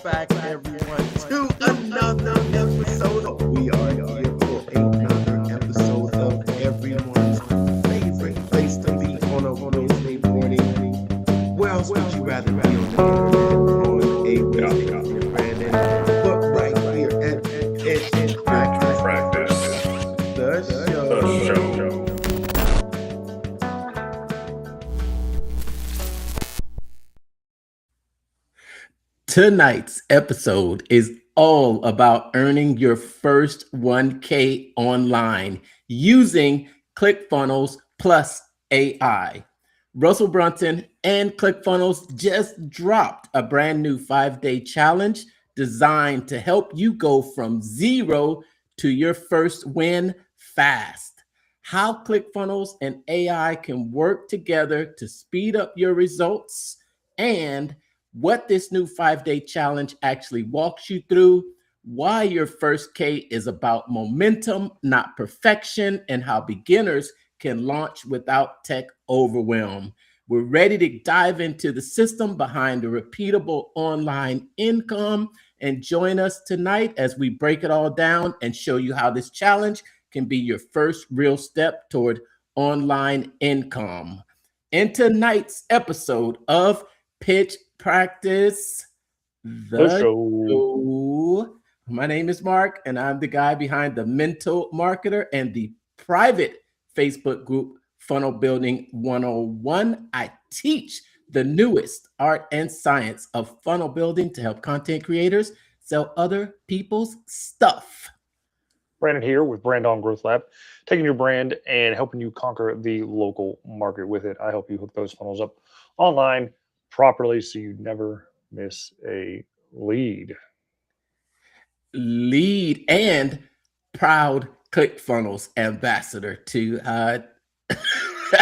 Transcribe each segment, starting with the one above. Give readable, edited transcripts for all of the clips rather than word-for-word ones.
back, everyone, to another episode. We are here for another episode of everyone's favorite place to be on a Wednesday morning. Where else would you rather be on the internet on a Wednesday morning, Brandon? But right here at Practice. the The show. show. Tonight's episode is all about earning your first 1K online using ClickFunnels plus AI. Russell Brunson and ClickFunnels just dropped a brand new 5-day challenge designed to help you go from zero to your first win fast. How ClickFunnels and AI can work together to speed up your results, and what this new 5-day challenge actually walks you through, why your first K is about momentum, not perfection, and how beginners can launch without tech overwhelm. We're ready to dive into the system behind a repeatable online income, and join us tonight as we break it all down and show you how this challenge can be your first real step toward online income. In tonight's episode of Pitch Practice, The show. show. My name is Mark, and I'm the guy behind the Mental Marketer and the private Facebook group Funnel Building 101. I teach the newest art and science of funnel building to help content creators sell other people's stuff. Brandon here with Brand Growth Lab, taking your brand and helping you conquer the local market with it. I help you hook those funnels up online properly so you never miss a lead. Lead and proud ClickFunnels ambassador to I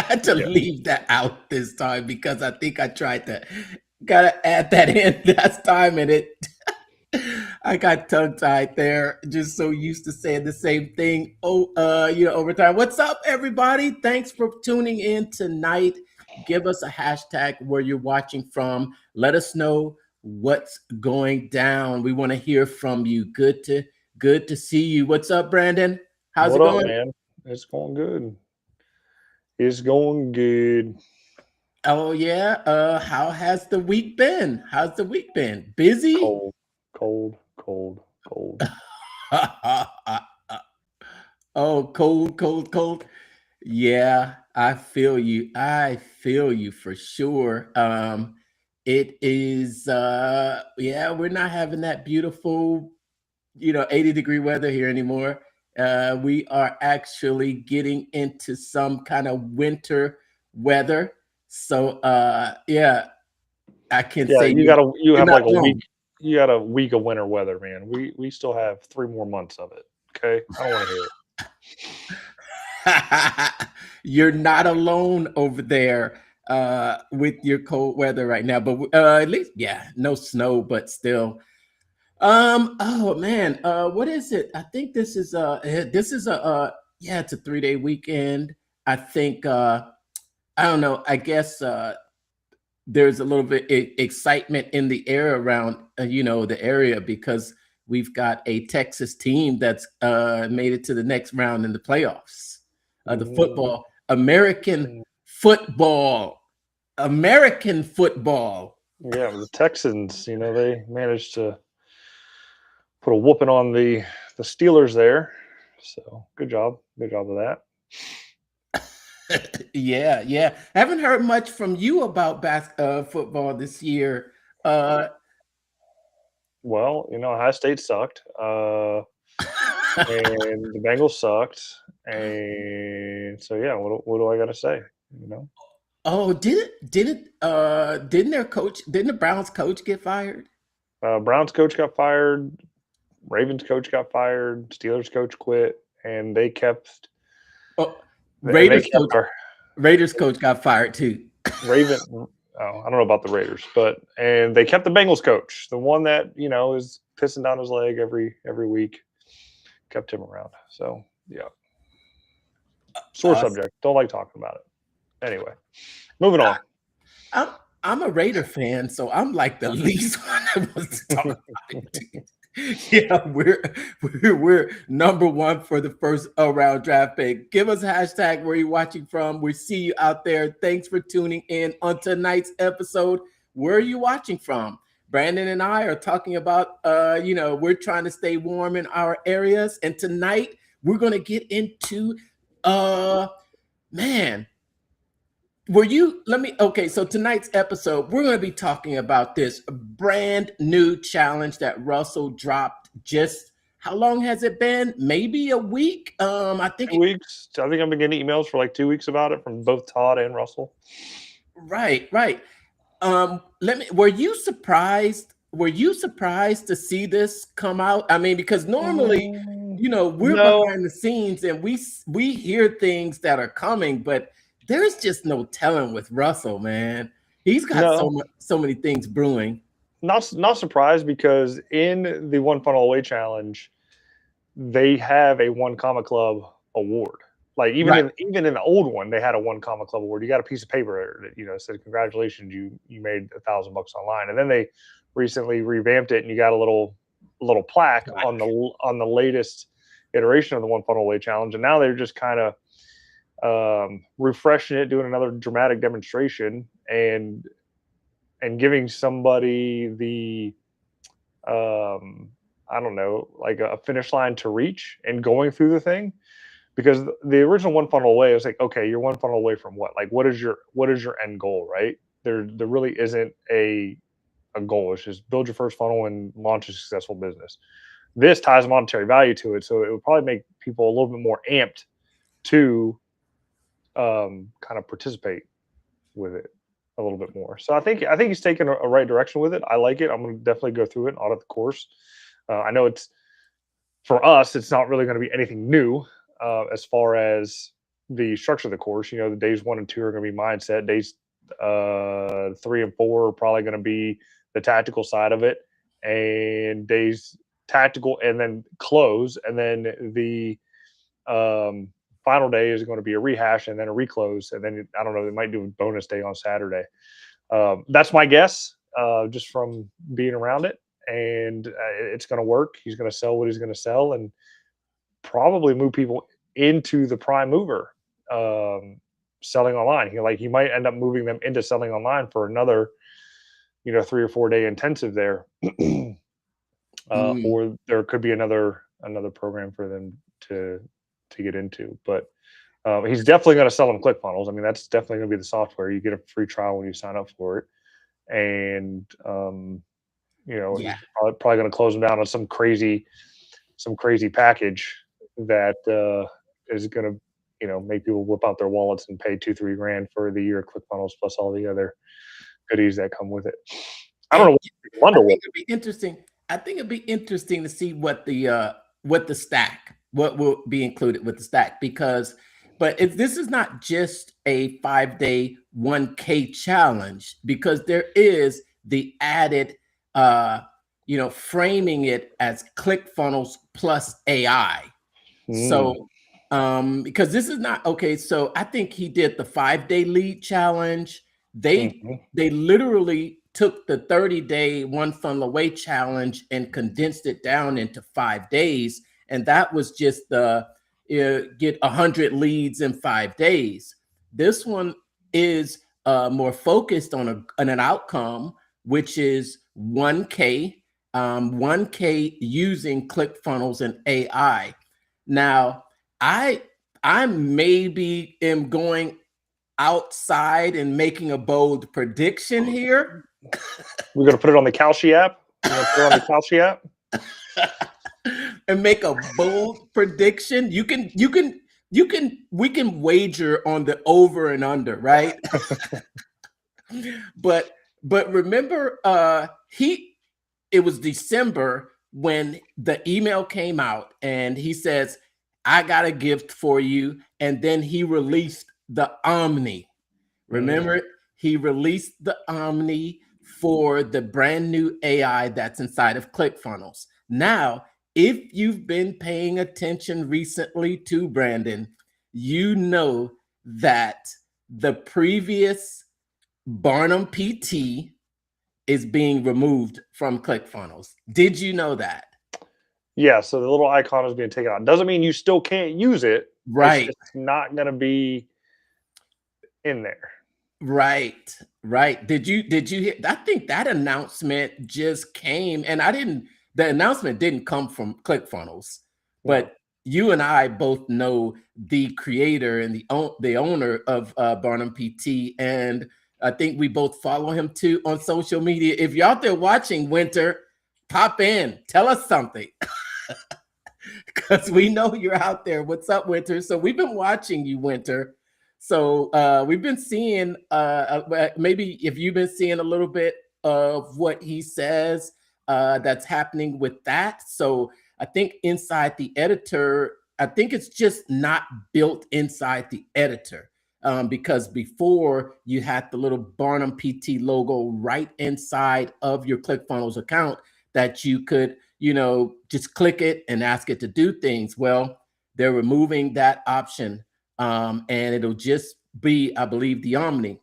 had to leave that out this time because I think I tried to gotta add that in last time, and it I got tongue tied there, just so used to saying the same thing over time. What's up, everybody? Thanks for tuning in tonight. Give us a hashtag where you're watching from. Let us know what's going down. We want to hear from you. Good to see you. What's up, Brandon? How's What it up, going? man? It's going good. It's going good. Oh yeah. How has the week been? How's the week been? Busy? Cold, cold, cold, cold. Oh, cold. Yeah, I feel you. I feel you for sure. It is yeah, we're not having that beautiful, 80-degree weather here anymore. We are actually getting into some kind of winter weather. So yeah, I can Yeah, say you you're have not like a wrong. week. You got a week of winter weather, man. We still have 3 more months of it. Okay, I don't want to hear it. You're not alone over there with your cold weather right now, but at least, yeah, no snow, but still. Oh man, what is it? I think this is yeah, it's a 3-day weekend. I think I don't know. I guess there's a little bit excitement in the air around the area because we've got a Texas team that's made it to the next round in the playoffs. The football, Mm. American football. Yeah, the Texans, they managed to put a whooping on the Steelers there. So good job with that. Yeah. Haven't heard much from you about football this year. Uh, Well, Ohio State sucked, and the Bengals sucked, and so yeah, what do I got to say? You know, oh, didn't the Browns coach get fired? Browns coach got fired, Ravens coach got fired, Steelers coach quit, and they kept Oh, and they Raiders kept coach our Raiders coach got fired too. Raven. Oh, I don't know about the Raiders, and they kept the Bengals coach, the one that is pissing down his leg every week. Kept him around. So yeah, sore Uh, subject. Don't like talking about it. Anyway, moving on. I'm I'm a Raider fan, so I'm like the least one that wants to talk about it. Yeah, we're number one for the first round draft pick. Give us a hashtag where you're watching from. We see you out there. Thanks for tuning in on tonight's episode. Where are you watching from? Brandon and I are talking about, we're trying to stay warm in our areas. And tonight we're going to get into, so tonight's episode, we're going to be talking about this brand new challenge that Russell dropped. Just how long has it been? Maybe a week. I think 2 weeks. I think I've been getting emails for like 2 weeks about it from both Todd and Russell. Right. Were you surprised? Were you surprised to see this come out? I mean, because normally, we're behind the scenes and we hear things that are coming, but there's just no telling with Russell, man. He's got so many things brewing. Not surprised, because in the One Funnel Away Challenge, they have a One Comma Club award. Like even in the old one, they had a One Comma Club award. You got a piece of paper that said congratulations, you made $1,000 online. And then they recently revamped it, and you got a little plaque on the latest iteration of the One Funnel Away Challenge. And now they're just kind of refreshing it, doing another dramatic demonstration, and giving somebody the I don't know, like a finish line to reach and going through the thing. Because the original One Funnel Away, was like, okay, you're one funnel away from what? Like, what is your end goal, right? There really isn't a goal. It's just build your first funnel and launch a successful business. This ties monetary value to it, so it would probably make people a little bit more amped to kind of participate with it a little bit more. So I think he's taken a right direction with it. I like it. I'm going to definitely go through it and audit the course. I know for us, it's not really going to be anything new as far as the structure of the course. The days 1 and 2 are going to be mindset. Days 3 and 4 are probably going to be the tactical side of it, and days tactical and then close, and then the final day is going to be a rehash and then a reclose, and then I don't know, they might do a bonus day on Saturday. That's my guess, just from being around it, and it's going to work. He's going to sell what he's going to sell, and probably move people into the prime mover selling online. He might end up moving them into selling online for another 3 or 4 day intensive there. Or there could be another program for them to get into. But he's definitely going to sell them ClickFunnels. I mean, that's definitely going to be the software. You get a free trial when you sign up for it, and he's probably going to close them down on some crazy package that is going to make people whip out their wallets and pay $2-3 grand for the year of ClickFunnels plus all the other goodies that come with it. I don't know. I think it'd be interesting. I think it'd be interesting to see what will be included with the stack, but if this is not just a 5-day 1K challenge, because there is the added, framing it as ClickFunnels plus AI. So, because this is not okay. So I think he did the 5-day lead challenge. They literally took the 30-day One Funnel Away challenge and condensed it down into 5 days. And that was just the get 100 leads in 5 days. This one is more focused on an outcome, which is 1K, 1K using ClickFunnels and AI. Now, I maybe am going outside and making a bold prediction here. We're going to put it on the Kalshi app. And make a bold prediction. We can wager on the over and under, right? but remember, it was December when the email came out, and he says, I got a gift for you. And then he released the Omni. Remember, he released the Omni for the brand new AI that's inside of ClickFunnels. Now, if you've been paying attention recently to Brandon, you know that the previous Barnum PT is being removed from ClickFunnels. Did you know that? Yeah, so the little icon is being taken out. Doesn't mean you still can't use it. Right. It's just not going to be in there. Right. Did you hear? I think that announcement just came, and the announcement didn't come from ClickFunnels, but you and I both know the creator and the owner of Barnum PT, and I think we both follow him too on social media. If you're out there watching, Winter, pop in, tell us something. Because we know you're out there. What's up, Winter? So we've been watching you, Winter. So we've been seeing, maybe if you've been seeing a little bit of what he says that's happening with that. So I think inside the editor, I think it's just not built inside the editor. Because before you had the little Barnum PT logo right inside of your ClickFunnels account that you could, just click it and ask it to do things. Well, they're removing that option, and it'll just be, I believe, the Omni.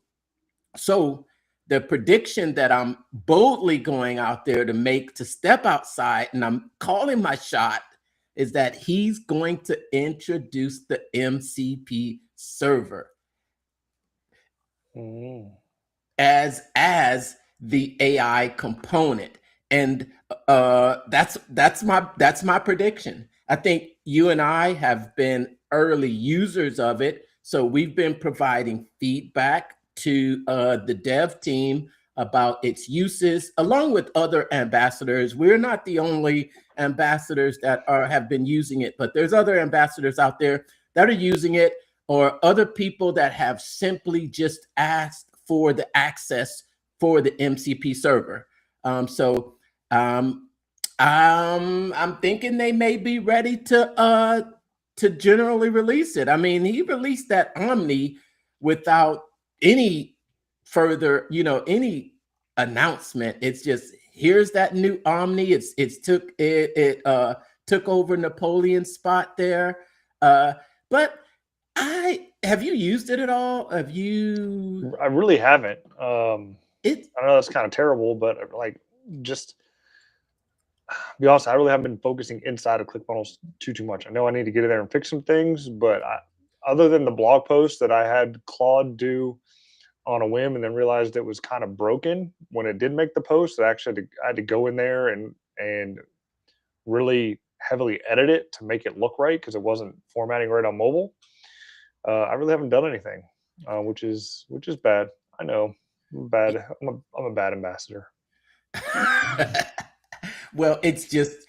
So the prediction that I'm boldly going out there to make to step outside, and I'm calling my shot, is that he's going to introduce the MCP server as the AI component. And that's my prediction. I think you and I have been early users of it, so we've been providing feedback to the dev team about its uses, along with other ambassadors. We're not the only ambassadors that have been using it, but there's other ambassadors out there that are using it, or other people that have simply just asked for the access for the MCP server. So I'm thinking they may be ready to generally release it. I mean, he released that Omni without any further, any announcement. It's just, here's that new Omni. It took over Napoleon's spot there. But have you used it at all? Have you? I really haven't. I know that's kind of terrible, but just be honest, I really haven't been focusing inside of ClickFunnels too much. I know I need to get in there and fix some things, but other than the blog post that I had Claude do on a whim and then realized it was kind of broken when it did make the post, I had to go in there and really heavily edit it to make it look right, because it wasn't formatting right on mobile. I really haven't done anything, which is bad. I know I'm bad. I'm a bad ambassador. Well, it's just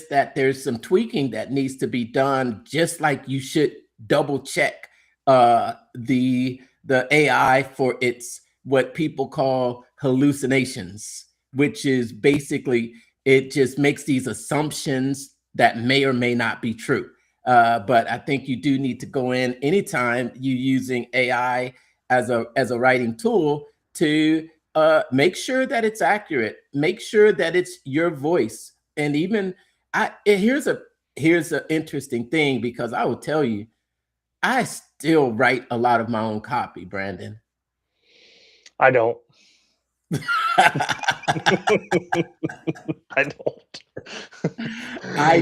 that there's some tweaking that needs to be done, just like you should double check the AI for its what people call hallucinations, which is basically it just makes these assumptions that may or may not be true. But I think you do need to go in anytime you're using AI as a writing tool to make sure that it's accurate, make sure that it's your voice. And even here's an interesting thing, because I will tell you, I still write a lot of my own copy, Brandon. I don't. I don't. I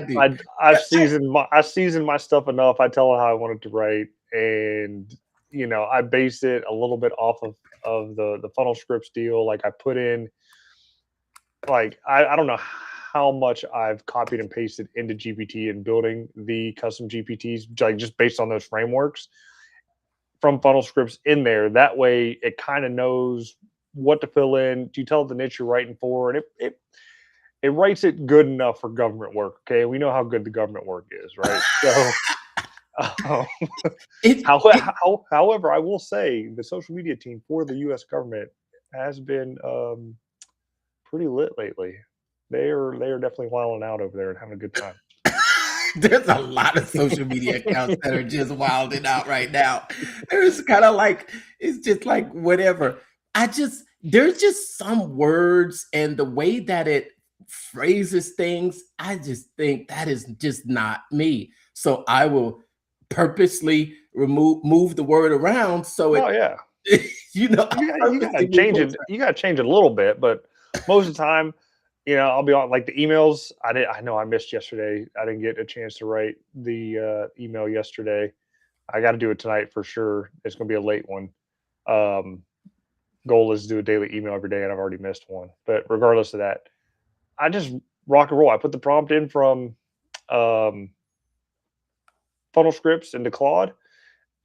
do. I've seasoned my stuff enough. I tell it how I want it to write, and I base it a little bit off of the funnel scripts deal. Like I put in, I don't know how much I've copied and pasted into GPT and building the custom GPTs, just based on those frameworks from funnel scripts in there. That way it kind of knows what to fill in. You tell it the niche you're writing for, and it writes it good enough for government work. Okay, we know how good the government work is, right? So however, I will say the social media team for the US government has been pretty lit lately. They are definitely wilding out over there and having a good time. There's a lot of social media accounts that are just wilding out right now. There's kind of it's just like whatever. There's just some words and the way that it phrases things, I just think that is just not me. So I will purposely move the word around so You know, You gotta change it. You gotta change it a little bit, but most of the time, I'll be on like the emails. I know I missed yesterday. I didn't get a chance to write the email yesterday. I got to do it tonight for sure. It's gonna be a late one. Um, Goal is to do a daily email every day, and I've already missed one. But regardless of that, I just rock and roll. I put the prompt in from um, Funnel Scripts into Claude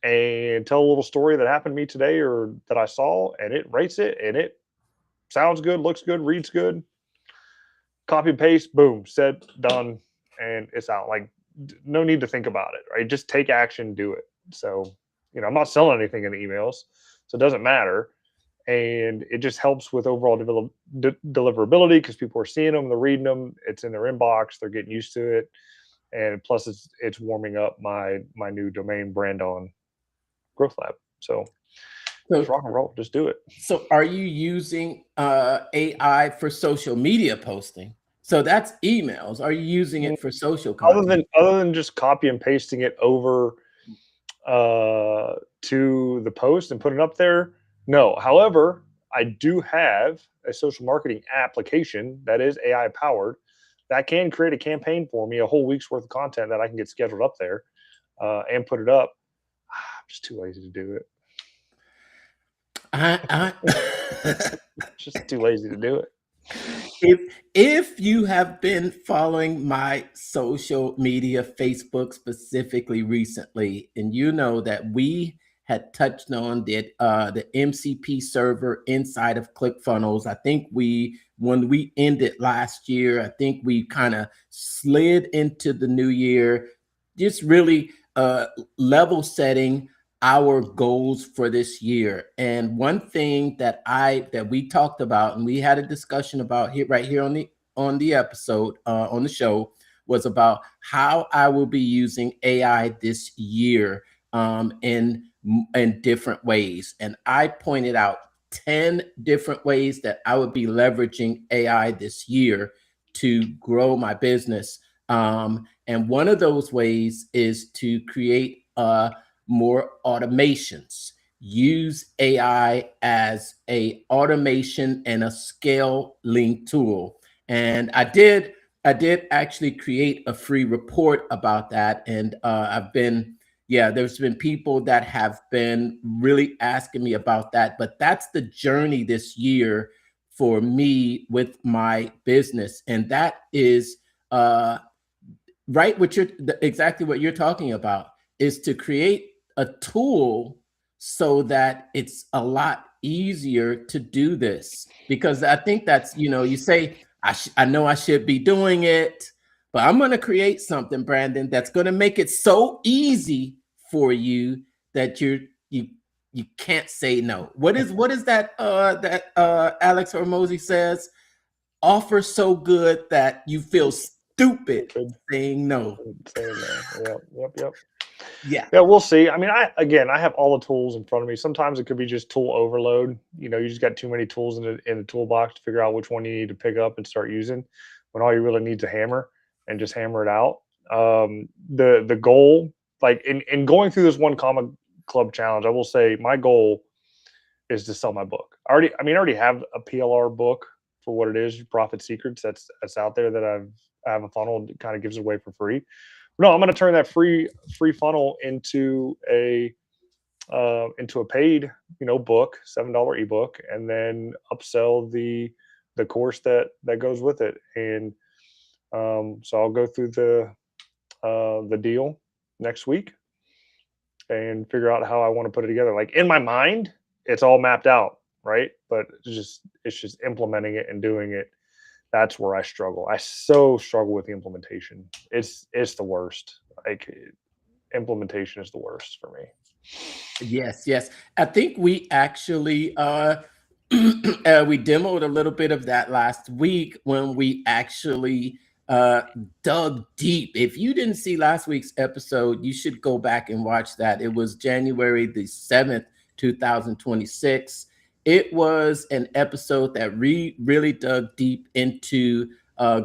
and tell a little story that happened to me today or that I saw, and it rates it, and it sounds good, looks good, reads good. Copy and paste, boom, said, done, and it's out. Like, no need to think about it, right? Just take action, do it. So, I'm not selling anything in the emails, so it doesn't matter. And it just helps with overall deliverability because people are seeing them, they're reading them, it's in their inbox, they're getting used to it, and plus it's warming up my new domain, Brandon Growth Lab. So just rock and roll, just do it. So are you using AI for social media posting? So that's emails. Are you using it for social content? Other than just copy and pasting it over to the post and put it up there? No. However, I do have a social marketing application that is AI powered that can create a campaign for me, a whole week's worth of content that I can get scheduled up there and put it up. I'm just too lazy to do it. Just too lazy to do it. If you have been following my social media, Facebook specifically recently, and you know that we had touched on the MCP server inside of ClickFunnels. I think when we ended last year, I think we kind of slid into the new year, just really level setting our goals for this year. And one thing that we talked about and we had a discussion about right here on the episode on the show was about how I will be using AI this year in different ways. And I pointed out 10 different ways that I would be leveraging AI this year to grow my business. And one of those ways is to create more automations. Use AI as a automation and a scaling tool. And I did actually create a free report about that. And there's been people that have been really asking me about that, but that's the journey this year for me with my business. And that is exactly what you're talking about, is to create a tool so that it's a lot easier to do this. Because I think that's, you say, I know I should be doing it, but I'm going to create something, Brandon, that's going to make it so easy for you that you can't say no. What is that Alex Hormozi says? Offer so good that you feel stupid saying no. Yep. Yeah, we'll see. I mean, I have all the tools in front of me. Sometimes it could be just tool overload. You just got too many tools in the toolbox to figure out which one you need to pick up and start using, when all you really need is a hammer and just hammer it out. The goal, like in going through this One Comma Club challenge, I will say my goal is to sell my book. I already have a PLR book for what it is, Profit Secrets, that's out there, that I have a funnel that kind of gives it away for free. No, I'm going to turn that free funnel into a paid, book, $7 ebook, and then upsell the course that goes with it. And so I'll go through the deal next week and figure out how I want to put it together. Like, in my mind, it's all mapped out, right? But it's just implementing it and doing it. That's where I struggle. I so struggle with the implementation. It's the worst. Like, implementation is the worst for me. Yes. I think we actually we demoed a little bit of that last week when we actually dug deep. If you didn't see last week's episode, you should go back and watch that. It was January the 7th, 2026. It was an episode that really dug deep into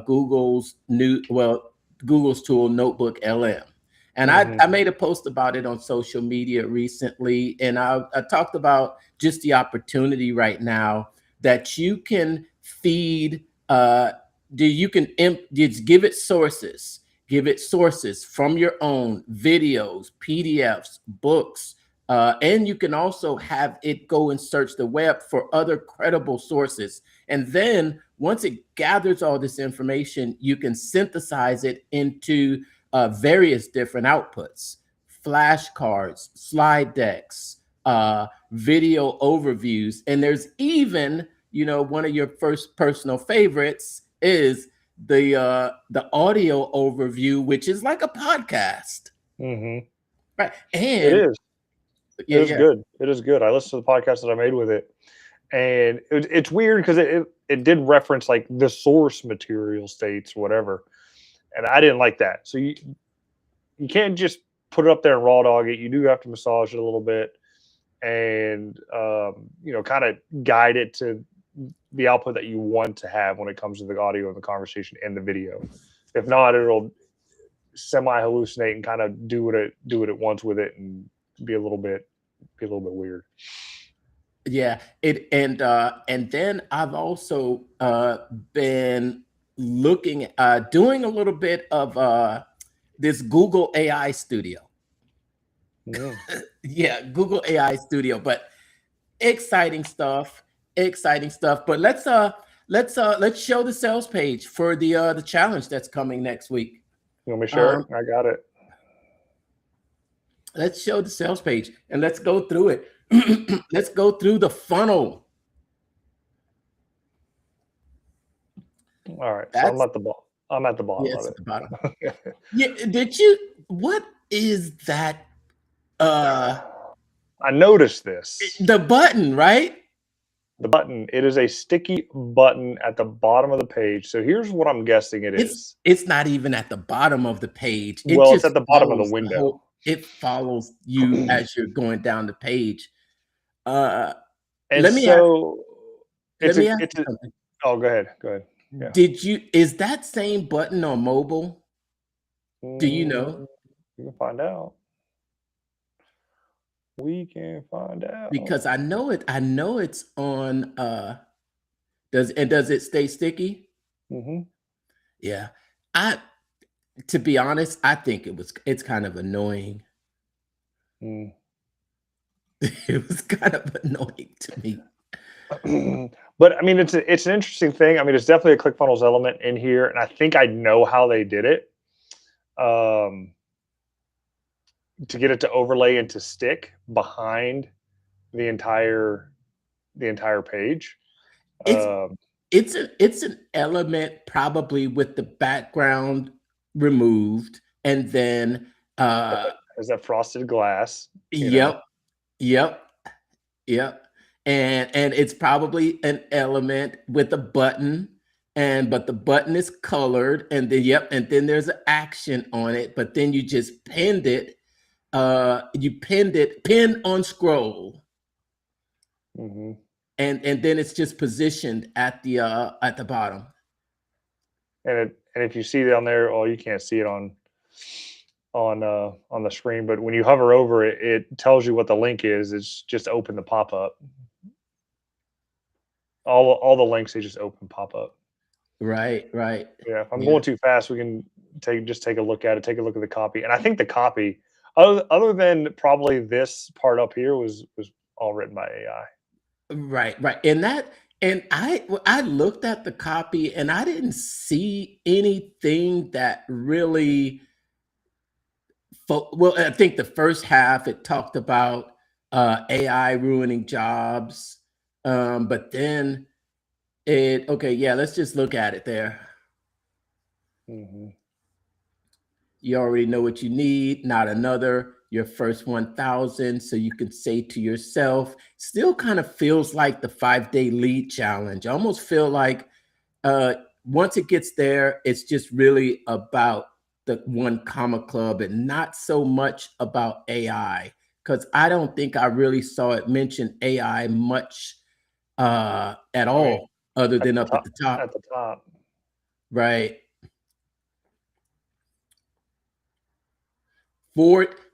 Google's tool, Notebook LM. And I made a post about it on social media recently, and I talked about just the opportunity right now that you can feed, just give it sources from your own videos, PDFs, books, and you can also have it go and search the web for other credible sources. And then once it gathers all this information, you can synthesize it into various different outputs, flashcards, slide decks, video overviews. And there's even, one of your first personal favorites is the audio overview, which is like a podcast. Right. And it is. It is good. It is good. I listened to the podcast that I made with it, and it's weird because it did reference like the source material states, whatever, and I didn't like that. So you can't just put it up there and raw dog it. You do have to massage it a little bit, and kind of guide it to the output that you want to have when it comes to the audio and the conversation and the video. If not, it'll semi hallucinate and kind of do what it wants with it and be a little bit weird. Yeah, and then I've also been looking doing a little bit of this Google AI Studio. Yeah, Google AI Studio, but exciting stuff. But let's show the sales page for the challenge that's coming next week. You want me to share it? I got it. Let's show the sales page and let's go through it. Let's go through the funnel. All right. So I'm at the bottom. Yes, of it. The bottom. Yeah. What is that? I noticed this. The button, right? The button. It is a sticky button at the bottom of the page. So here's what I'm guessing it is. It's not even at the bottom of the page. It's at the bottom of the window. It follows you as you're going down the page. Let me ask you something. Oh, go ahead. Yeah. Is that same button on mobile? Do you know? We can find out. Because I know it's on does it stay sticky? Yeah. To be honest, I think it's kind of annoying. It was kind of annoying to me. But I mean, it's an interesting thing. I mean, it's definitely a ClickFunnels element in here, and I think I know how they did it to get it to overlay and to stick behind the entire page. It's an element probably with the background removed, and then is that frosted glass? Yep. And it's probably an element with a button, but the button is colored, and then there's an action on it, but then you just pinned it. Pin on scroll. And then it's just positioned at the bottom. And if you see down there, you can't see it on the screen, but when you hover over it, it tells you what the link is. It's just open the pop-up. All the links, they just open pop-up. Right. Yeah, if I'm going too fast, we can take a look at it, take a look at the copy. And I think the copy, other than probably this part up here, was all written by AI. Right. And I looked at the copy and I didn't see anything that really. Well, I think the first half it talked about AI ruining jobs, but then let's just look at it there. You already know what you need, not another. Your first 1,000, so you can say to yourself, still kind of feels like the 5-day lead challenge. I almost feel like once it gets there, it's just really about the One Comma Club and not so much about AI, because I don't think I really saw it mention AI much at all, other than up at the top. At the top. Right.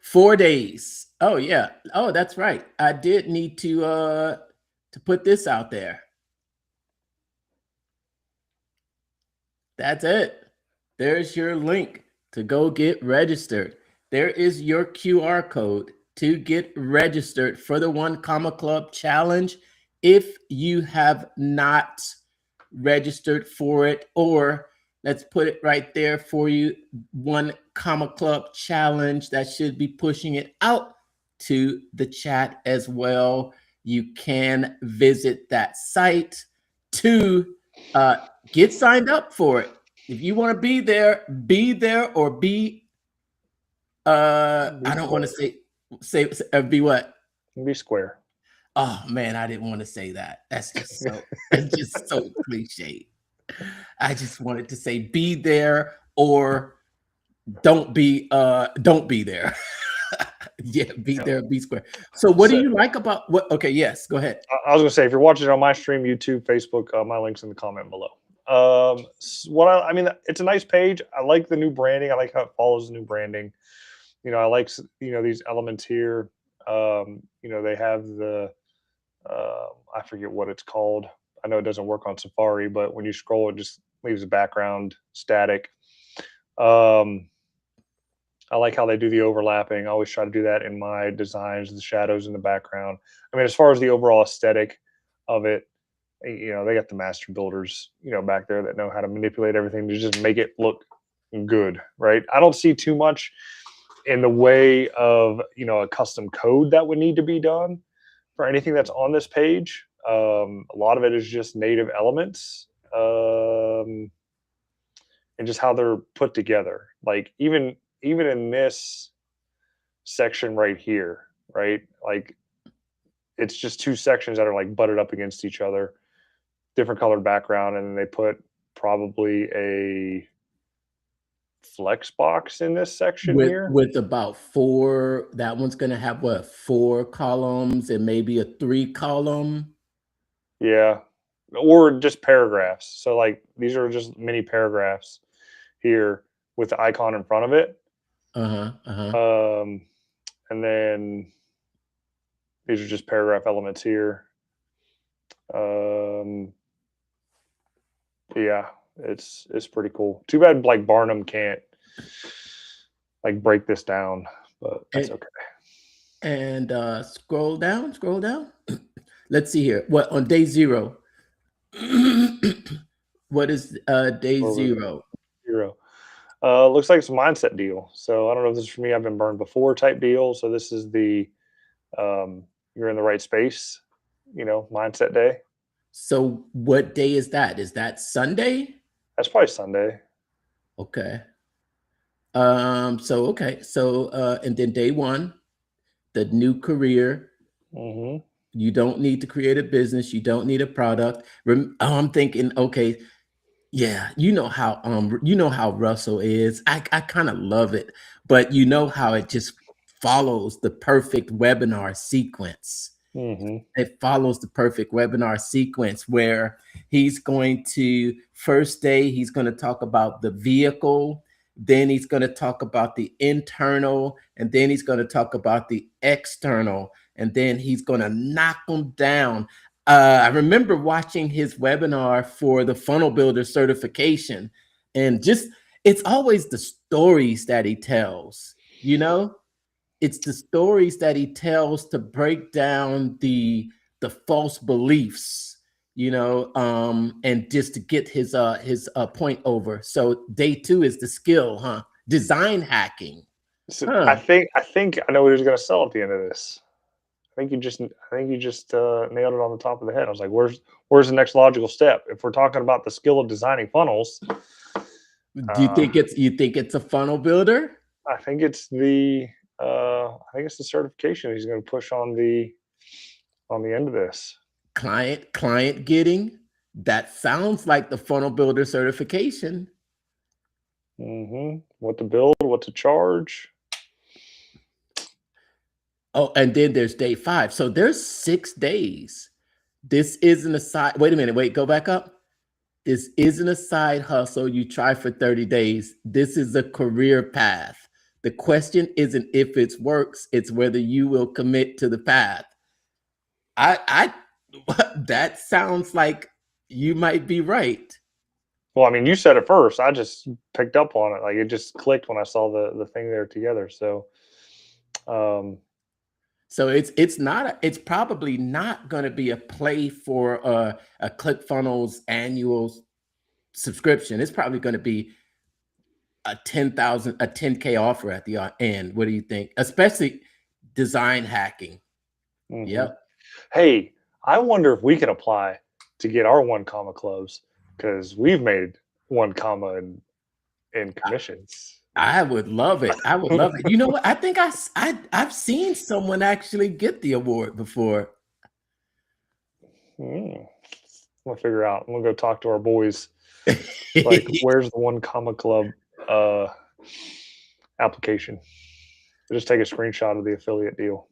4 days. Oh yeah. Oh, that's right. I did need to put this out there. That's it. There's your link to go get registered. There is your QR code to get registered for the 1 Comma Club Challenge. If you have not registered for it, or let's put it right there for you, 1 Comma Club Challenge, that should be pushing it out to the chat as well. You can visit that site to get signed up for it. If you want to be there or be I don't want to say be what? Be square. Oh man, I didn't want to say that. That's just so it's just so cliche. I just wanted to say be there or don't be there. Yeah, be there, be square. So what do you like about what? Okay, yes, go ahead. I was gonna say, if you're watching it on my stream, YouTube, Facebook, my link's in the comment below. I mean, it's a nice page. I like the new branding. I like how it follows the new branding. You know, I like, you know, these elements here. You know, they have the, I forget what it's called. I know it doesn't work on Safari, but when you scroll, it just leaves the background static. I like how they do the overlapping. I always try to do that in my designs, the shadows in the background. I mean, as far as the overall aesthetic of it, you know, they got the master builders, you know, back there that know how to manipulate everything to just make it look good, right? I don't see too much in the way of, you know, a custom code that would need to be done for anything that's on this page. A lot of it is just native elements, and just how they're put together. Like even in this section right here, right? Like it's just 2 sections that are like butted up against each other, different colored background, and then they put probably a flex box in this section here with about 4. That one's gonna have what, 4 columns and maybe a 3 column. Yeah, or just paragraphs. So like these are just mini paragraphs here with the icon in front of it. And then these are just paragraph elements here. Yeah, it's pretty cool. Too bad like Barnum can't like break this down, but that's okay. And scroll down. Let's see here. What on day 0? What is day 0? 0. Looks like it's a mindset deal. So I don't know if this is for me. I've been burned before type deal. So this is the you're in the right space, you know, mindset day. So what day is that? Is that Sunday? That's probably Sunday. Okay. So and then day 1, the new career. You don't need to create a business. You don't need a product. I'm thinking, okay, yeah, you know how Russell is. I kind of love it, but you know how it just follows the perfect webinar sequence. It follows the perfect webinar sequence where he's going to, first day, he's going to talk about the vehicle. Then he's going to talk about the internal, and then he's going to talk about the external, and then he's going to knock them down. I remember watching his webinar for the Funnel Builder certification, and just, it's always the stories that he tells, you know? It's the stories that he tells to break down the false beliefs, you know, and just to get his point over. So day 2 is the skill, huh? Design hacking. So I think I know what he's going to sell at the end of this. I think you just nailed it on the top of the head. I was like, where's the next logical step? If we're talking about the skill of designing funnels, do you think it's a funnel builder? I think it's the certification he's going to push on the end of this. Client getting, that sounds like the funnel builder certification. What to build, what to charge. Oh, and then there's day 5. So there's 6 days. This isn't a side. Wait a minute. Wait, go back up. This isn't a side hustle you try for 30 days. This is a career path. The question isn't if it works, it's whether you will commit to the path. I that sounds like you might be right. Well, I mean, you said it first. I just picked up on it. Like it just clicked when I saw the thing there together. So, um, So it's probably not going to be a play for a ClickFunnels annual subscription. It's probably going to be a 10K offer at the end. What do you think? Especially design hacking. mhm. Yep. Hey, I wonder if we can apply to get our 1 comma clubs because we've made 1 comma in commissions. I would love it. I would love it. You know what? I think I've seen someone actually get the award before. I'm gonna figure out. I'm gonna go talk to our boys. Like, where's the 1 comma club application? Just take a screenshot of the affiliate deal.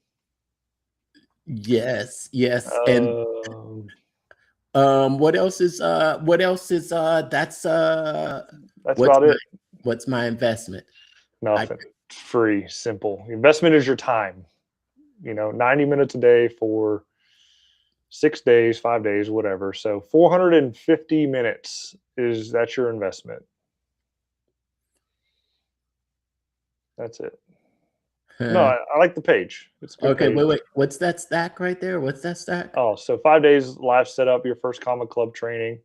Yes, and what else is that's That's what's about it. what's my investment? Nothing. It's free, simple. The investment is your time. 90 minutes a day for 6 days, 5 days, whatever. So 450 minutes that's your investment. That's it. No, I like the page. It's a good Okay, page. wait. What's that stack right there? What's that stack? Oh, so 5 days live setup, your first comma club training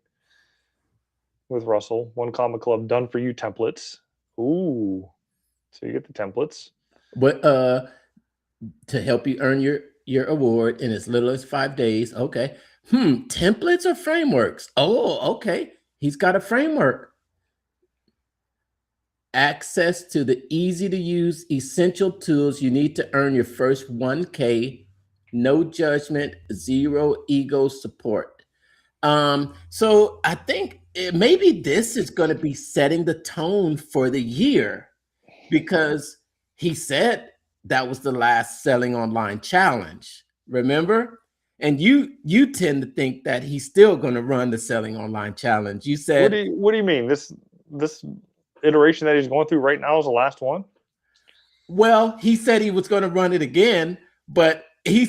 with Russell. 1 comma club done for you templates. Ooh. So you get the templates. What to help you earn your award in as little as 5 days. Okay. Templates or frameworks? Oh, okay. He's got a framework. Access to the easy to use essential tools you need to earn your first 1K. No judgment, zero ego support. So I think maybe this is going to be setting the tone for the year, because he said that was the last Selling Online Challenge. Remember? And you tend to think that he's still going to run the Selling Online Challenge. You said, what do you mean? This iteration that he's going through right now is the last one? well, he said he was going to run it again, but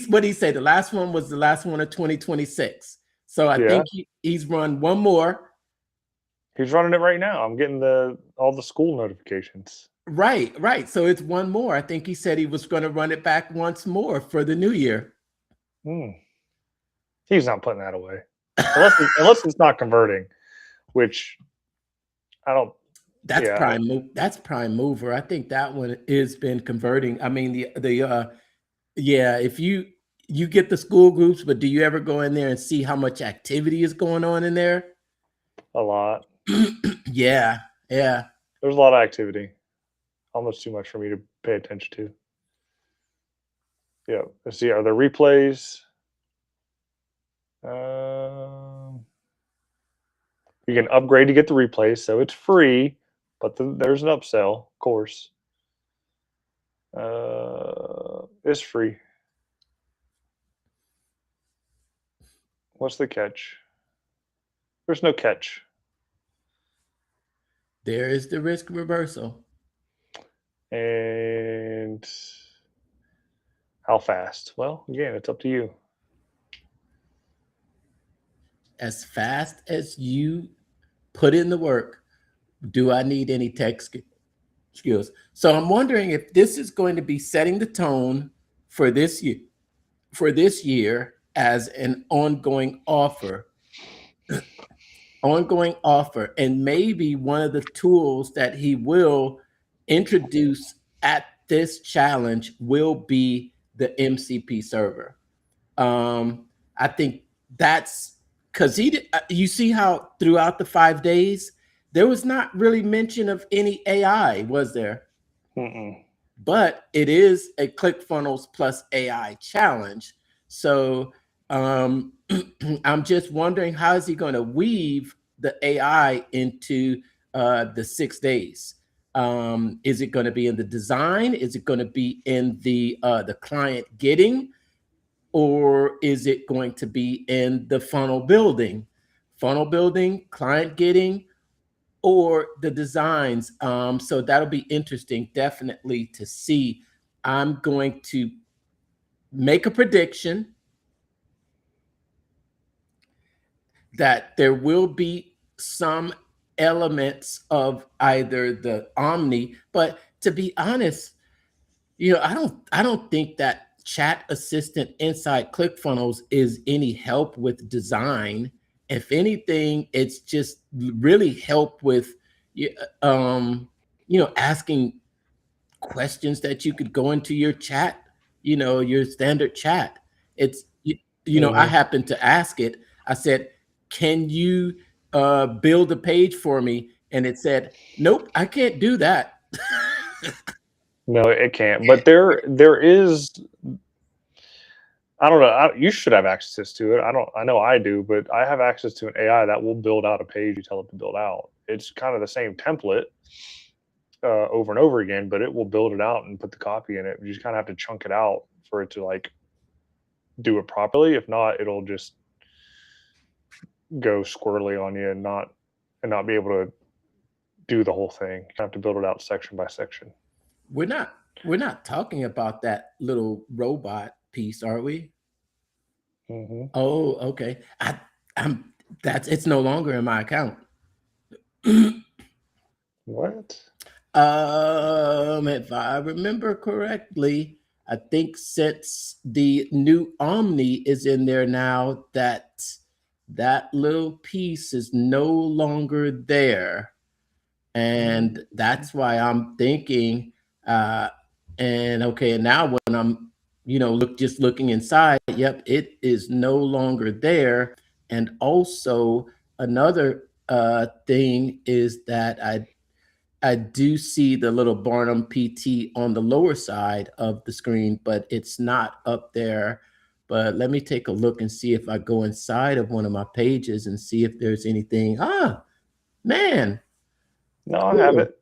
what he said, the last one was the last one of 2026. So I think he's run one more. He's running it right now. I'm getting all the school notifications. Right. So it's one more. I think he said he was going to run it back once more for the new year. He's not putting that away. Unless it's not converting, which I don't. That's prime mover. I think that one has been converting. I mean, if you get the school groups, but do you ever go in there and see how much activity is going on in there? A lot. Yeah. There's a lot of activity. Almost too much for me to pay attention to. Yeah. Let's see. Are there replays? You can upgrade to get the replays, so it's free, but there's an upsell, of course. It's free. What's the catch? There's no catch. There is the risk reversal. And how fast? Well, again, it's up to you. As fast as you put in the work, do I need any tech skills? So I'm wondering if this is going to be setting the tone for this year as an ongoing offer. And maybe one of the tools that he will introduce at this challenge will be the MCP server. I think that's because you see how throughout the 5 days, there was not really mention of any AI, was there? But it is a ClickFunnels plus AI challenge. So I'm just wondering, how is he going to weave the AI into the 6 days? Is it going to be in the design? Is it going to be in the client getting? Or is it going to be in the funnel building, client getting, or the designs. So that'll be interesting, definitely, to see. I'm going to make a prediction that there will be some elements of either the Omni, but to be honest, I don't think that chat assistant inside ClickFunnels is any help with design. If anything, it's just really help with asking questions that you could go into your chat, your standard chat. It's I happened to ask it. I said, "Can you build a page for me?" And it said, "Nope, I can't do that." No, it can't. But there is. I don't know. You should have access to it. I know I do, but I have access to an AI that will build out a page you tell it to build out. It's kind of the same template over and over again, but it will build it out and put the copy in it. You just kind of have to chunk it out for it to like do it properly. If not, it'll just go squirrely on you and not be able to do the whole thing. You have to build it out section by section. We're not talking about that little robot piece, are we? Mm-hmm. Oh, okay. It's no longer in my account. What? If I remember correctly, I think since the new Omni is in there now, that little piece is no longer there. And that's why I'm thinking, and now when I'm, just looking inside, yep, it is no longer there. And also another thing is that I do see the little Barnum PT on the lower side of the screen, but it's not up there. But let me take a look and see if I go inside of one of my pages and see if there's anything. Man. No, I have it.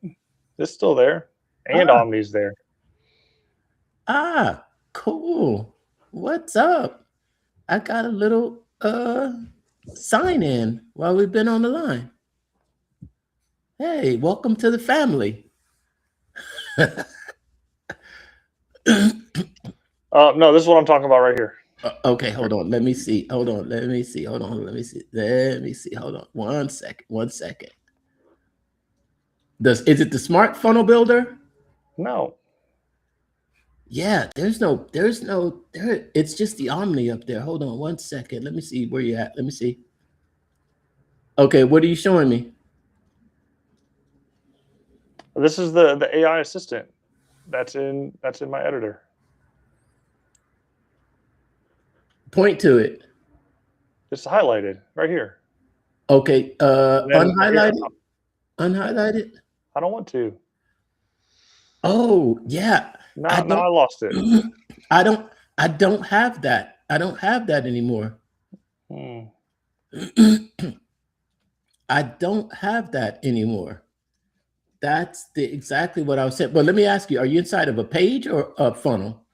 It's still there. And Omni's there. Cool. What's up? I got a little sign in while we've been on the line. Hey, welcome to the family. No, this is what I'm talking about right here. Okay, hold on. Let me see. Hold on. Let me see. Hold on. One second. Is it the Smart Funnel Builder? No. Yeah, it's just the Omni up there. Hold on 1 second. Let me see where you're at. Let me see. Okay, what are you showing me? This is the AI assistant that's in my editor. Point to it. It's highlighted right here. Okay, unhighlighted. Unhighlighted. I don't want to. Oh yeah. No, I lost it. I don't have that. I don't have that anymore. I don't have that anymore. That's exactly what I was saying. But let me ask you, are you inside of a page or a funnel?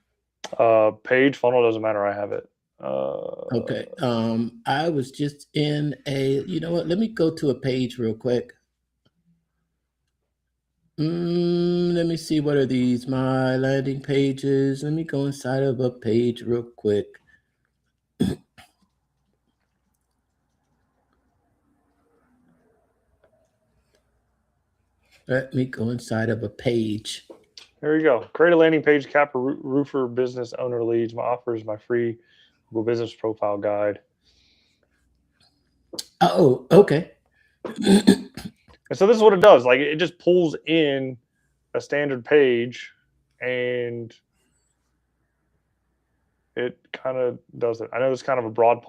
Page, funnel, doesn't matter. I have it. Okay. I was just in you know what? Let me go to a page real quick. Let me see. What are these? My landing pages. Let me go inside of a page real quick. Let me go inside of a page. There you go. Create a landing page, capture roofer business owner leads. My offers, my free Google Business Profile Guide. Oh, okay. And so this is what it does. Like it just pulls in a standard page and it kind of does it. I know it's kind of a broad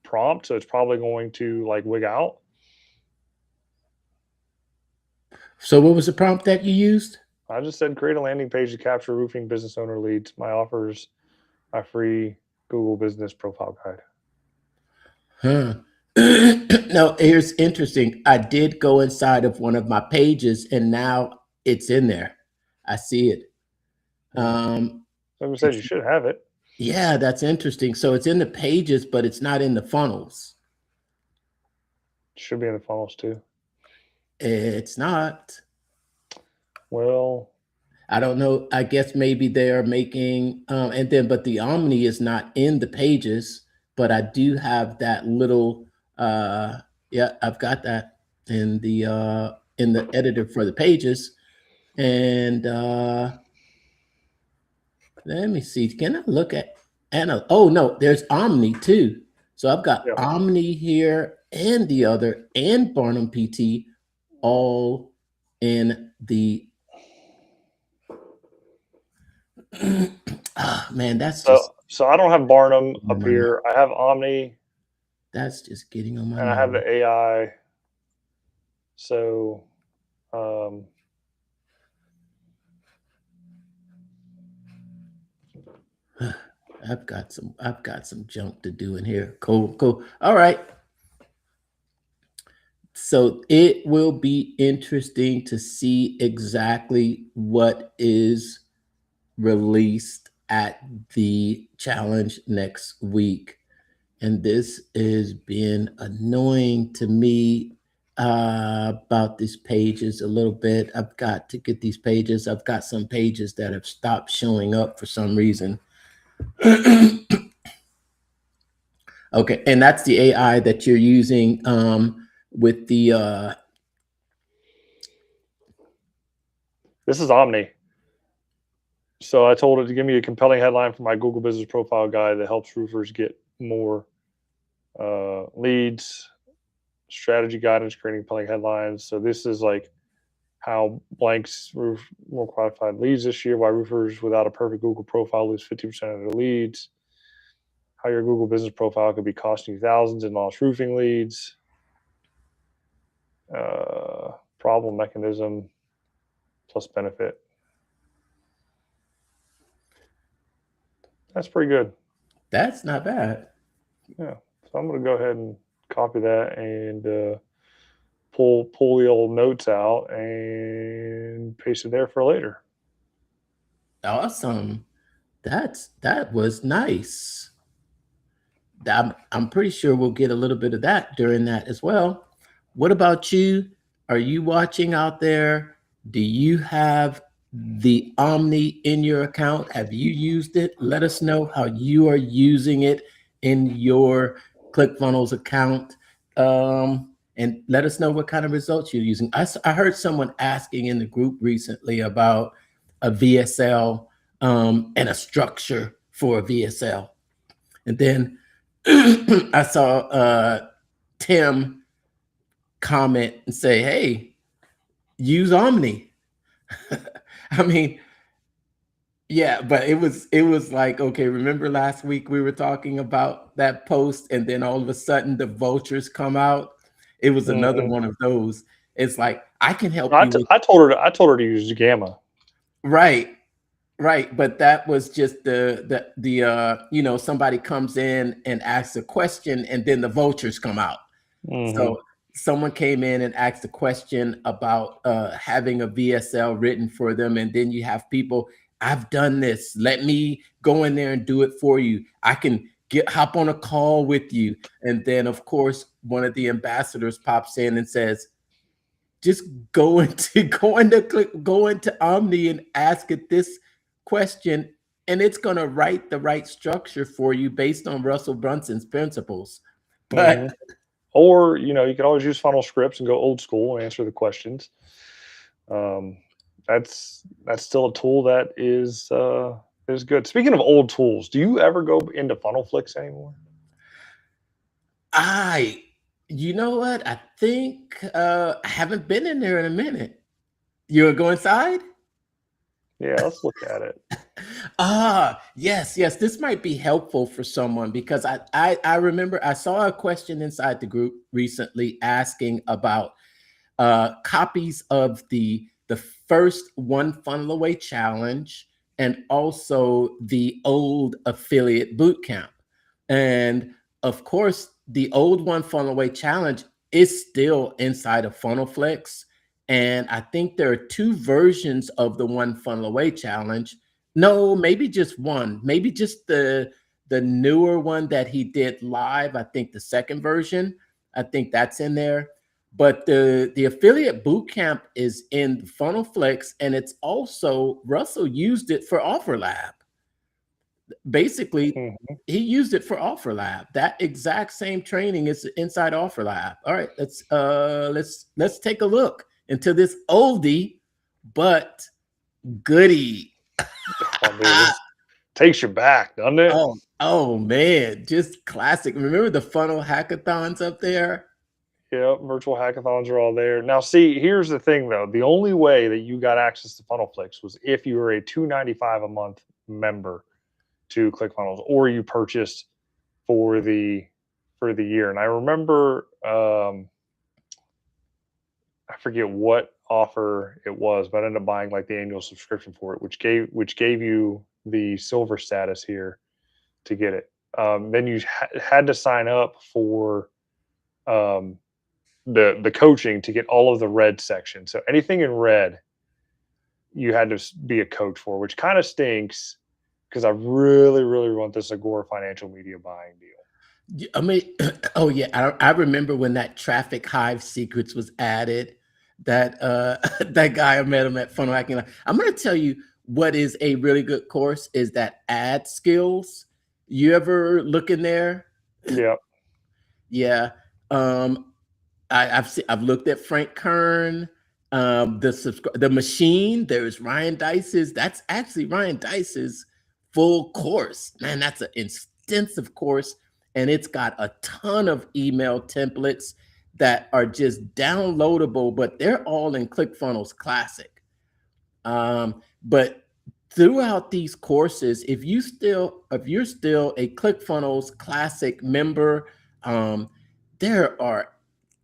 prompt, so it's probably going to like wig out. So what was the prompt that you used? I just said create a landing page to capture roofing business owner leads. My offers, my free Google Business Profile Guide. No, here's interesting. I did go inside of one of my pages and now it's in there. I see it. Someone said you should have it. Yeah, that's interesting. So it's in the pages, but it's not in the funnels. It should be in the funnels too. It's not. Well, I don't know. I guess maybe they are making, but the Omni is not in the pages, but I do have that little, yeah, I've got that in the editor for the pages. And let me see. Can I look at Anna? Oh no, there's Omni too. So I've got yeah. Omni here and the other and Barnum PT all in the man, that's just So I don't have Barnum up Mm. here. I have Omni that's just getting on my and I have nerves. the AI. So I've got some junk to do in here. Cool. All right. So it will be interesting to see exactly what is released at the challenge next week. And this has been annoying to me about these pages a little bit. I've got to get these pages. I've got some pages that have stopped showing up for some reason. Okay, and that's the AI that you're using with the this is Omni. So I told it to give me a compelling headline for my Google Business Profile guide that helps roofers get more leads, strategy guidance, creating compelling headlines. So this is like how blanks roof more qualified leads this year, why roofers without a perfect Google profile lose 50% of their leads, how your Google Business Profile could be costing you thousands in lost roofing leads, problem mechanism plus benefit. That's pretty good. that's not bad. Yeah. So I'm going to go ahead and copy that and pull the old notes out and paste it there for later. Awesome. That was nice. I'm pretty sure we'll get a little bit of that during that as well. What about you? Are you watching out there? Do you have the Omni in your account? Have you used it? Let us know how you are using it in your ClickFunnels account. And let us know what kind of results you're using. I heard someone asking in the group recently about a VSL and a structure for a VSL. And then I saw Tim comment and say, "Hey, use Omni." I mean, yeah, but it was like, okay, remember last week we were talking about that post, and then all of a sudden the vultures come out. It was another one of those. It's like I can help you with I told her to use Gamma. right. Right, but that was just the somebody comes in and asks a question and then the vultures come out. So someone came in and asked a question about having a VSL written for them, and then you have people, I've done this. Let me go in there and do it for you. I can hop on a call with you. And then of course, one of the ambassadors pops in and says, just go into Omni and ask it this question, and it's going to write the right structure for you based on Russell Brunson's principles. But or you could always use funnel scripts and go old school and answer the questions. That's still a tool that is good. Speaking of old tools, do you ever go into Funnelflix anymore? You know what? I think I haven't been in there in a minute. You're going inside? Yeah, let's look at it. Yes. This might be helpful for someone because I remember I saw a question inside the group recently asking about copies of the first One Funnel Away challenge and also the old affiliate bootcamp. And of course, the old One Funnel Away challenge is still inside of Funnelflix. And I think there are two versions of the One Funnel Away challenge. No, maybe just one. Maybe just the newer one that he did live. I think the second version. I think that's in there. But the affiliate bootcamp is in FunnelFlex, and it's also Russell used it for OfferLab. Basically, Mhm. he used it for OfferLab. That exact same training is inside OfferLab. All right, let's take a look into this oldie but goodie. Oh, dude, this takes you back, doesn't it? Oh man, just classic. Remember the funnel hackathons up there? Yeah, virtual hackathons are all there. Now, see, here's the thing though. The only way that you got access to FunnelFlix was if you were a $295 a month member to ClickFunnels, or you purchased for the year. And I remember, I forget what offer it was, but I ended up buying like the annual subscription for it, which gave you the silver status here to get it. Then you had to sign up for um, the coaching to get all of the red section. So anything in red, you had to be a coach for, which kind of stinks because I really, really want this Agora financial media buying deal. I mean, oh yeah, I remember when that Traffic Hive Secrets was added. That that guy, I met him at Funnel Hacking Live. I'm going to tell you what is a really good course is that ad skills. You ever look in there? Yeah. Yeah. I've looked at Frank Kern, the machine. There's Ryan Dice's. That's actually Ryan Dice's full course. Man, that's an extensive course, and it's got a ton of email templates that are just downloadable, but they're all in ClickFunnels Classic. But throughout these courses, if you're still a ClickFunnels Classic member, there are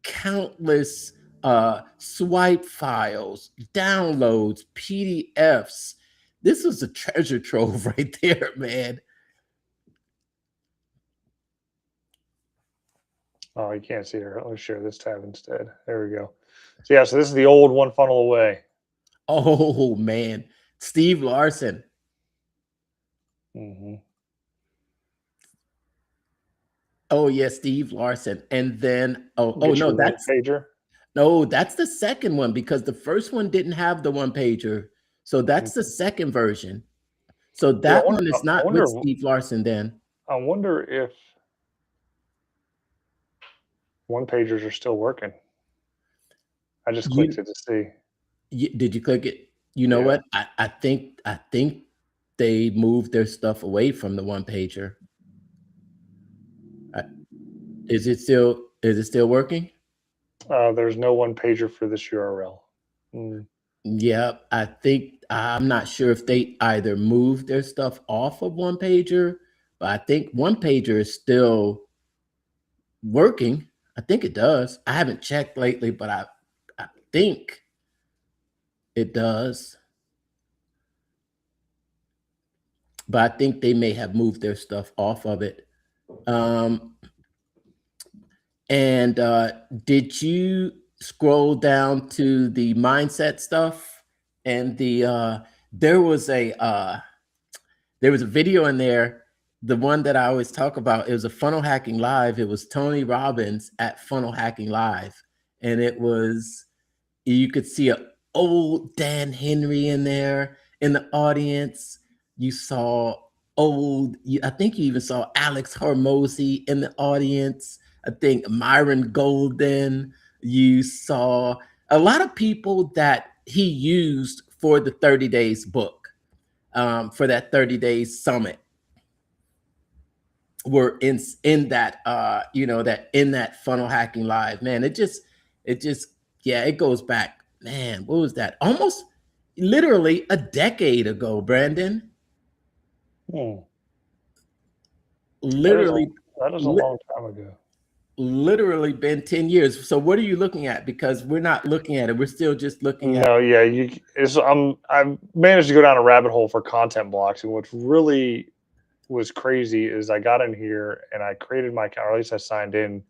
countless swipe files, downloads, PDFs. This is a treasure trove right there, man. Oh, you can't see it. Let's share this tab instead. There we go. So yeah, so this is the old One Funnel Away. Oh man, Steve Larson. Mm-hmm. Oh yeah, Steve Larson. And then oh no, that's pager. No, that's the second one because the first one didn't have the one pager. So that's the second version. So that one is not with Steve Larson then. I wonder if one pagers are still working. I just clicked it to see. Did you click it? You know what? I think they moved their stuff away from the one pager. Is it still working? There's no one pager for this URL. Yeah, I think I'm not sure if they either moved their stuff off of one pager, but I think one pager is still working. I think it does. I haven't checked lately, but I think it does. But I think they may have moved their stuff off of it. And did you scroll down to the mindset stuff? And there was a video in there, the one that I always talk about. It was a Funnel Hacking Live. It was Tony Robbins at Funnel Hacking Live, and you could see an old Dan Henry in there in the audience. You saw I think you even saw Alex Hormozy in the audience. I think Myron Golden. You saw a lot of people that he used for the 30 days book, for that 30 days summit, were in that in that Funnel Hacking Live. Man, it goes back. Man, what was that? Almost literally a decade ago, Brandon. Literally, that is a long time ago. Literally been 10 years. So what are you looking at? Because we're not looking at it. We're still just looking at. No, yeah, I've managed to go down a rabbit hole for content blocks, and what really was crazy is I got in here and I created my account, or at least I signed in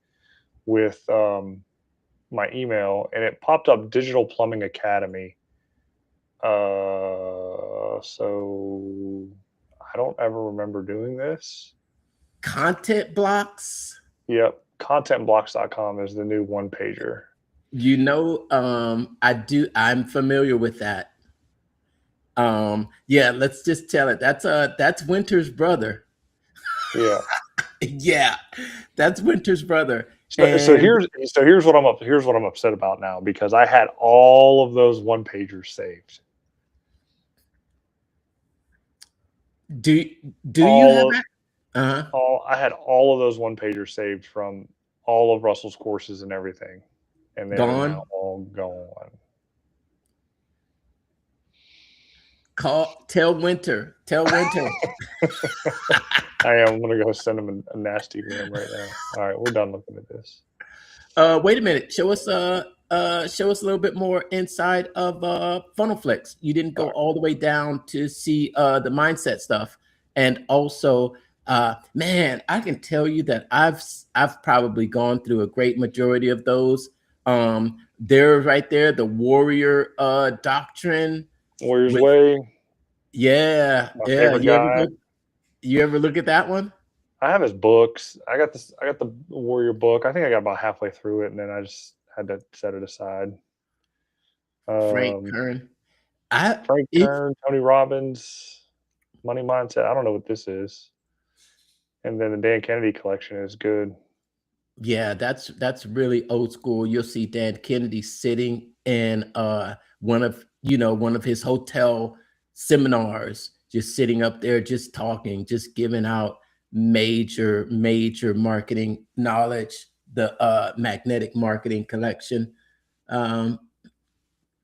with my email, and it popped up Digital Plumbing Academy. So I don't ever remember doing this. Content blocks? Yep. Contentblocks.com is the new one pager. You know, I'm familiar with that. Yeah, let's just tell it. That's Winter's brother. Yeah. Yeah, that's Winter's brother. So And here's what I'm upset about now because I had all of those one pagers saved. do do you have All of that? Uh-huh. all I had all of those one pagers saved from all of Russell's courses and everything, and they are now Gone. all gone. Tell Winter. Tell Winter. I am. I'm gonna go send him a nasty gram right now. All right, we're done looking at this. Wait a minute. Show us a little bit more inside of FunnelFlix. You didn't go all the way down to see the mindset stuff. And also, man, I can tell you that I've probably gone through a great majority of those. They're right there, the warrior doctrine. Warriors With, Way. yeah, My yeah. favorite guy. You ever look at that one? I have his books. I got the Warrior book. I think I got about halfway through it, and then I just had to set it aside. Frank Kern. Frank Kern, Tony Robbins, Money Mindset. I don't know what this is. And then the Dan Kennedy collection is good. Yeah, that's really old school. You'll see Dan Kennedy sitting in one of his hotel seminars, just sitting up there, just talking, just giving out major marketing knowledge. The Magnetic Marketing Collection,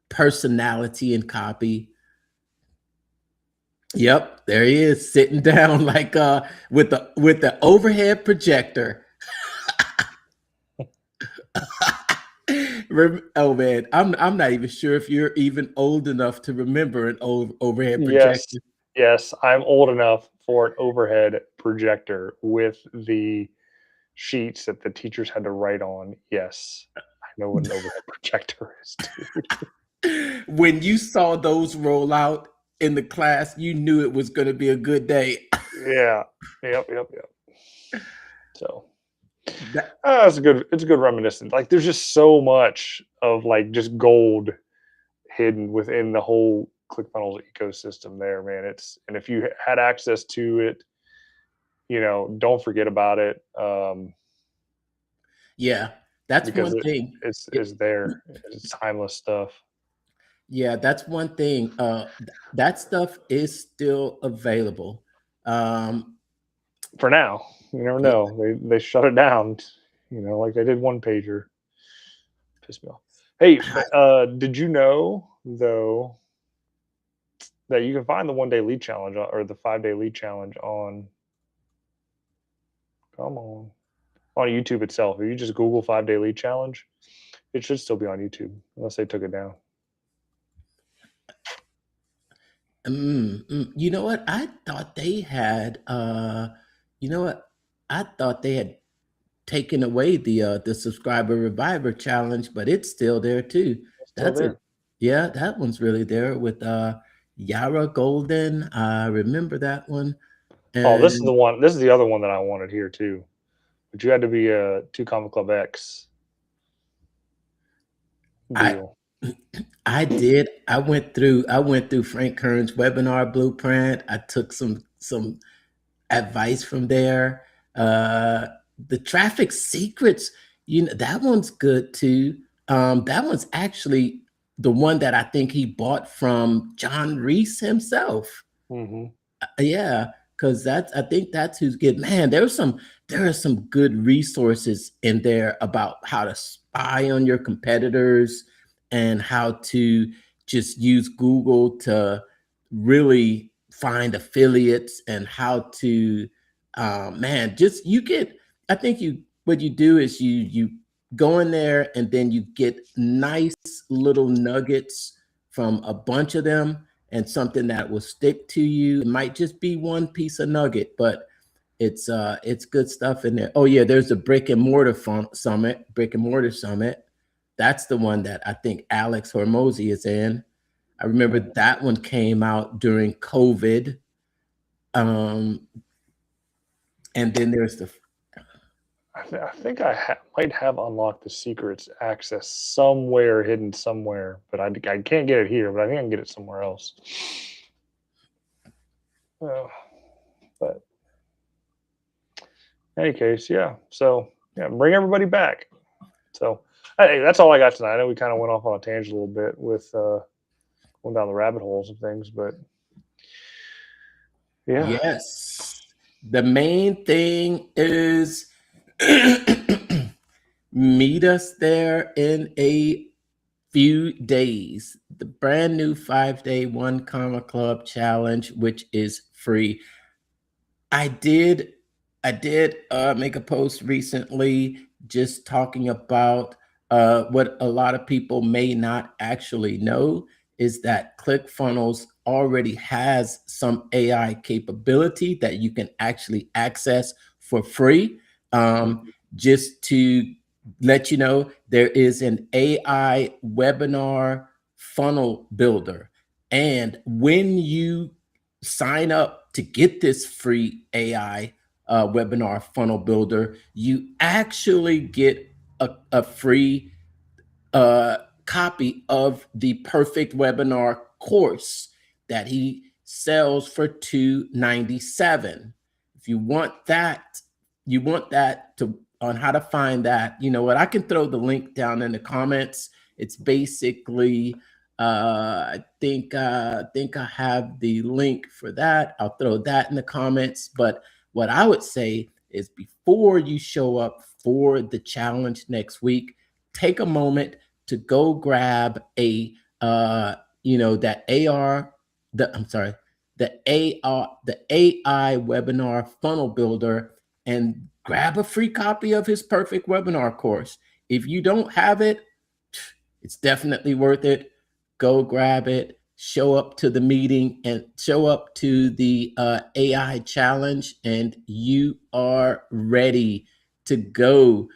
personality and copy. Yep, there he is sitting down like with the overhead projector. Oh man, I'm not even sure if you're even old enough to remember an old overhead projector. Yes, I'm old enough for an overhead projector with the sheets that the teachers had to write on. Yes, I know what an overhead projector is, dude. When you saw those roll out in the class, you knew it was going to be a good day. Yeah. Yep. So it's a good reminiscence. Like there's just so much of like just gold hidden within the whole ClickFunnels ecosystem there, man. And if you had access to it, don't forget about it. Yeah, that's one thing. It's there. It's timeless stuff. Yeah, that's one thing. That stuff is still available. For now, you never know. They shut it down, like they did one pager. Pissed me off. Hey, did you know though that you can find the 1 day lead challenge or the 5-day lead challenge on YouTube itself? If you just Google 5-day lead challenge, it should still be on YouTube unless they took it down. You know what? I thought they had taken away the subscriber reviver challenge, but it's still there too. Yeah, that one's really there with Yara Golden. I remember that one. And this is the one. This is the other one that I wanted here too. But you had to be a 2 Comma Club X deal. I did. I went through Frank Kern's webinar blueprint. I took some advice from there. The traffic secrets, that one's good too. That one's actually the one that I think he bought from John Reese himself. Mm-hmm. Yeah, because I think that's who's good. Man, there are some good resources in there about how to spy on your competitors and how to just use Google to really find affiliates and how to, I think what you do is you go in there and then you get nice little nuggets from a bunch of them and something that will stick to you. It might just be one piece of nugget, but it's good stuff in there. Oh yeah, there's a brick and mortar summit. That's the one that I think Alex Hormozy is in. I remember that one came out during COVID. And then there's I think I might have unlocked the secrets access somewhere hidden somewhere, but I can't get it here. But I think I can get it somewhere else. But in any case, yeah. So yeah, bring everybody back. So hey, that's all I got tonight. I know we kind of went off on a tangent a little bit with going down the rabbit holes and things, but yeah. Yes. The main thing is meet us there in a few days. The brand new 5-day 1 Comma Club challenge, which is free. I did make a post recently just talking about what a lot of people may not actually know is that ClickFunnels already has some AI capability that you can actually access for free. Just to let you know, there is an AI webinar funnel builder. And when you sign up to get this free AI webinar funnel builder, you actually get a free copy of the Perfect Webinar course that he sells for $297. If you want that, on how to find that, you know what? I can throw the link down in the comments. It's basically I think I have the link for that. I'll throw that in the comments. But what I would say is before you show up for the challenge next week, take a moment to go grab the AI webinar funnel builder and grab a free copy of his Perfect Webinar course. If you don't have it, it's definitely worth it. Go grab it, show up to the meeting and show up to the AI challenge, and you are ready to go.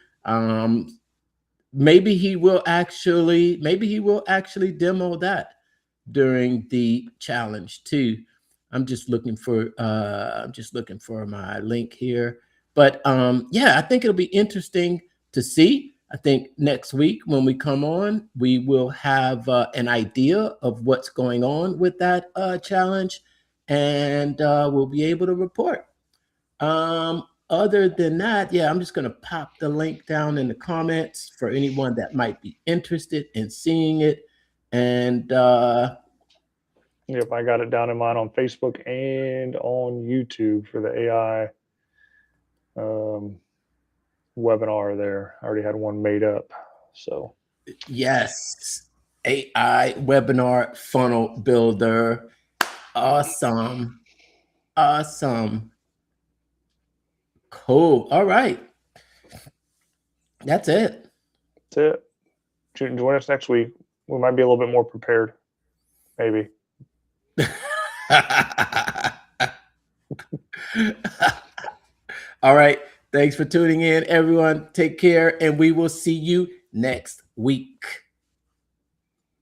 Maybe he will actually demo that during the challenge too. I'm just looking for my link here. But yeah, I think it'll be interesting to see. I think next week when we come on, we will have an idea of what's going on with that challenge, and we'll be able to report. Other than that, yeah, I'm just going to pop the link down in the comments for anyone that might be interested in seeing it. And yep, I got it down in mine on Facebook and on YouTube for the AI webinar there. I already had one made up. So yes, AI webinar funnel builder. Awesome. Cool. All right. That's it. Join us next week. We might be a little bit more prepared. Maybe. All right. Thanks for tuning in, everyone. Take care, and we will see you next week.